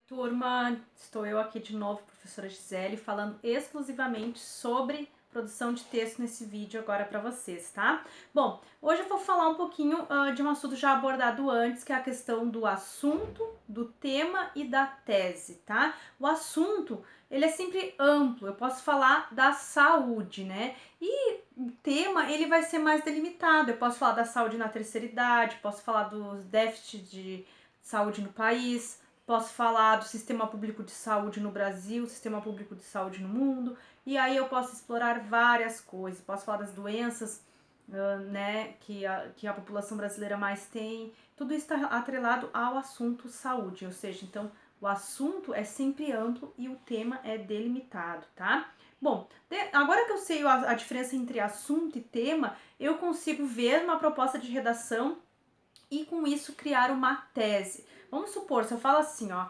Turma, estou eu aqui de novo, professora Gisele, falando exclusivamente sobre produção de texto nesse vídeo agora para vocês, tá? Bom, hoje eu vou falar um pouquinho de um assunto já abordado antes, que é a questão do assunto, do tema e da tese, tá? O assunto, ele é sempre amplo, eu posso falar da saúde, né? E o tema, ele vai ser mais delimitado, eu posso falar da saúde na terceira idade, posso falar dos déficits de saúde no país, posso falar do sistema público de saúde no Brasil, sistema público de saúde no mundo, e aí eu posso explorar várias coisas. Posso falar das doenças, né, que a população brasileira mais tem. Tudo isso está atrelado ao assunto saúde, ou seja, então o assunto é sempre amplo e o tema é delimitado, tá? Bom, agora que eu sei a diferença entre assunto e tema, eu consigo ver uma proposta de redação e com isso criar uma tese. Vamos supor, se eu falo assim, ó,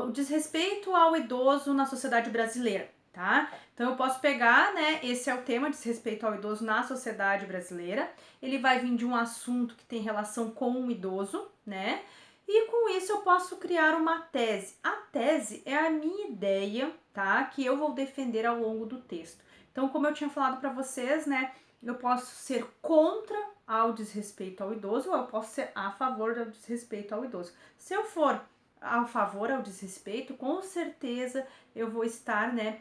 o desrespeito ao idoso na sociedade brasileira, tá? Então eu posso pegar, né, esse é o tema, desrespeito ao idoso na sociedade brasileira. Ele vai vir de um assunto que tem relação com o idoso, né? E com isso eu posso criar uma tese. A tese é a minha ideia, tá? Que eu vou defender ao longo do texto. Então, como eu tinha falado para vocês, né, eu posso ser contra ao desrespeito ao idoso ou eu posso ser a favor do desrespeito ao idoso. Se eu for a favor ao desrespeito, com certeza eu vou estar, né,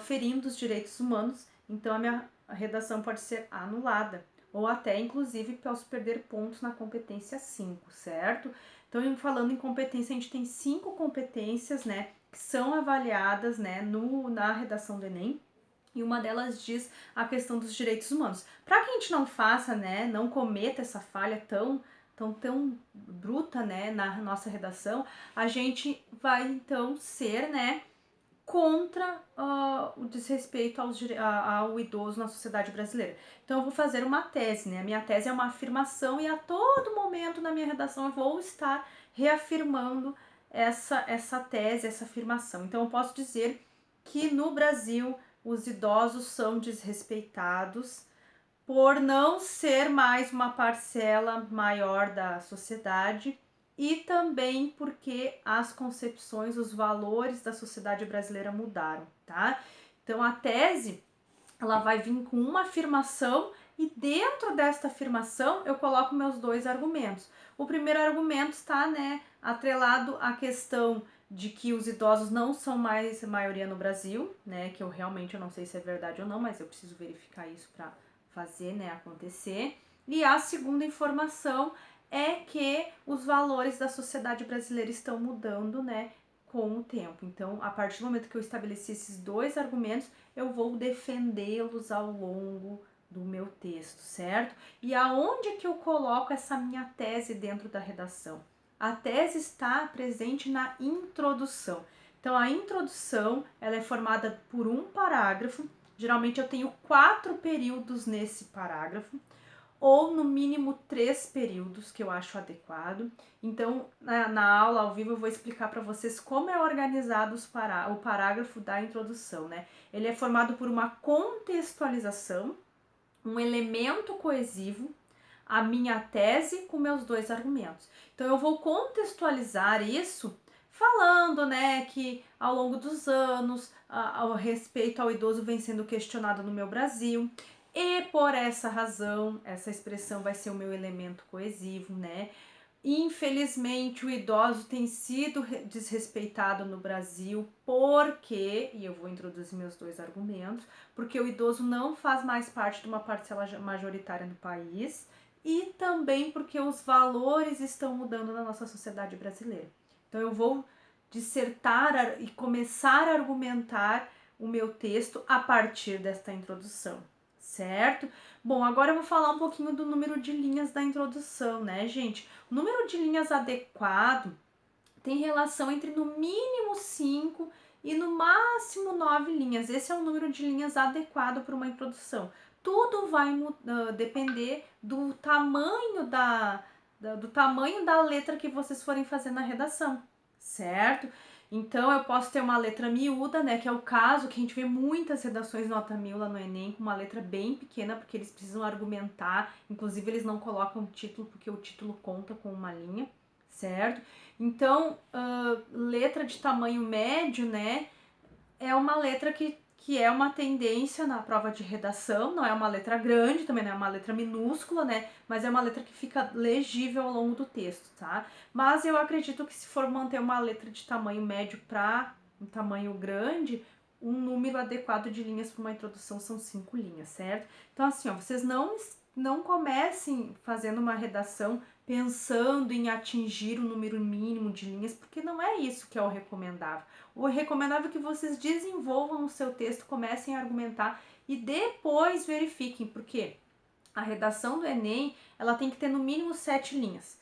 ferindo os direitos humanos, então a minha redação pode ser anulada ou até, inclusive, posso perder pontos na competência 5, certo? Então, falando em competência, a gente tem 5 competências, né, que são avaliadas, né, na redação do Enem, e uma delas diz a questão dos direitos humanos. Para que a gente não faça, né, não cometa essa falha tão bruta, né, na nossa redação, a gente vai então ser, né, contra o desrespeito ao idoso na sociedade brasileira. Então eu vou fazer uma tese, né? A minha tese é uma afirmação e a todo momento na minha redação eu vou estar reafirmando essa tese, essa afirmação. Então eu posso dizer que no Brasil os idosos são desrespeitados por não ser mais uma parcela maior da sociedade e também porque as concepções, os valores da sociedade brasileira mudaram, tá? Então a tese, ela vai vir com uma afirmação e dentro desta afirmação eu coloco meus 2 argumentos. O primeiro argumento está, né, atrelado à questão de que os idosos não são mais maioria no Brasil, né, que eu realmente não sei se é verdade ou não, mas eu preciso verificar isso para fazer, né, acontecer. E a segunda informação é que os valores da sociedade brasileira estão mudando, né, com o tempo. Então, a partir do momento que eu estabeleci esses 2 argumentos, eu vou defendê-los ao longo do meu texto, certo? E aonde que eu coloco essa minha tese dentro da redação? A tese está presente na introdução. Então, a introdução, ela é formada por um parágrafo. Geralmente eu tenho 4 períodos nesse parágrafo, ou no mínimo 3 períodos, que eu acho adequado. Então, na aula ao vivo eu vou explicar para vocês como é organizado o parágrafo da introdução, né? Ele é formado por uma contextualização, um elemento coesivo, a minha tese com meus 2 argumentos. Então, eu vou contextualizar isso falando, né, que ao longo dos anos, o respeito ao idoso vem sendo questionado no meu Brasil. E por essa razão, essa expressão vai ser o meu elemento coesivo, né? Infelizmente, o idoso tem sido desrespeitado no Brasil porque, e eu vou introduzir meus 2 argumentos, porque o idoso não faz mais parte de uma parcela majoritária do país e também porque os valores estão mudando na nossa sociedade brasileira. Então, eu vou dissertar e começar a argumentar o meu texto a partir desta introdução, certo? Bom, agora eu vou falar um pouquinho do número de linhas da introdução, né, gente? O número de linhas adequado tem relação entre no mínimo 5 e no máximo 9 linhas. Esse é o número de linhas adequado para uma introdução. Tudo vai depender do tamanho do tamanho da letra que vocês forem fazer na redação, certo? Então eu posso ter uma letra miúda, né, que é o caso que a gente vê muitas redações nota 1000 lá no Enem com uma letra bem pequena, porque eles precisam argumentar, inclusive eles não colocam título porque o título conta com uma linha, certo? Então, letra de tamanho médio, né, é uma letra que é uma tendência na prova de redação, não é uma letra grande, também não é uma letra minúscula, né, mas é uma letra que fica legível ao longo do texto, tá? Mas eu acredito que se for manter uma letra de tamanho médio para um tamanho grande, um número adequado de linhas para uma introdução são 5 linhas, certo? Então, assim, ó, vocês não comecem fazendo uma redação pensando em atingir o número mínimo de linhas, porque não é isso que é o recomendável. O recomendável é que vocês desenvolvam o seu texto, comecem a argumentar e depois verifiquem, porque a redação do Enem, ela tem que ter no mínimo 7 linhas.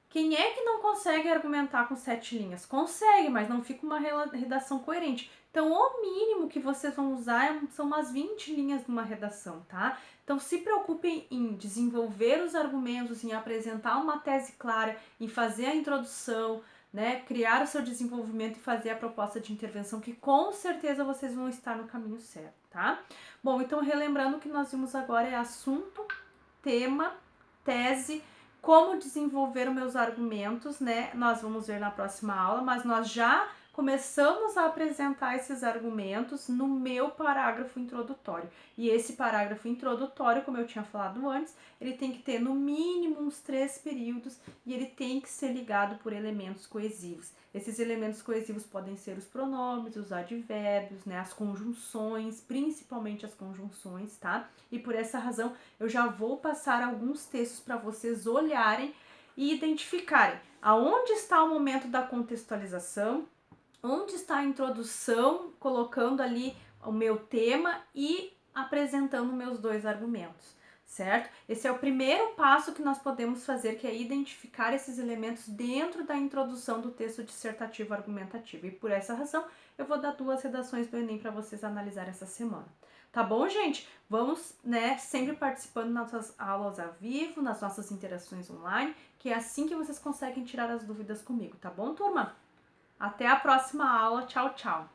Quem é que não consegue argumentar com 7 linhas? Consegue, mas não fica uma redação coerente. Então, o mínimo que vocês vão usar são umas 20 linhas numa redação, tá? Então, se preocupem em desenvolver os argumentos, em apresentar uma tese clara, em fazer a introdução, né? Criar o seu desenvolvimento e fazer a proposta de intervenção, que com certeza vocês vão estar no caminho certo, tá? Bom, então, relembrando que nós vimos agora é assunto, tema, tese, como desenvolver os meus argumentos, né? Nós vamos ver na próxima aula, mas nós já começamos a apresentar esses argumentos no meu parágrafo introdutório. E esse parágrafo introdutório, como eu tinha falado antes, ele tem que ter no mínimo uns 3 períodos e ele tem que ser ligado por elementos coesivos. Esses elementos coesivos podem ser os pronomes, os advérbios, né, as conjunções, principalmente as conjunções, tá? E por essa razão eu já vou passar alguns textos para vocês olharem e identificarem aonde está o momento da contextualização, onde está a introdução, colocando ali o meu tema e apresentando meus 2 argumentos, certo? Esse é o primeiro passo que nós podemos fazer, que é identificar esses elementos dentro da introdução do texto dissertativo argumentativo. E por essa razão, eu vou dar 2 redações do Enem para vocês analisarem essa semana. Tá bom, gente? Vamos, né, sempre participando nas nossas aulas ao vivo, nas nossas interações online, que é assim que vocês conseguem tirar as dúvidas comigo, tá bom, turma? Até a próxima aula. Tchau, tchau!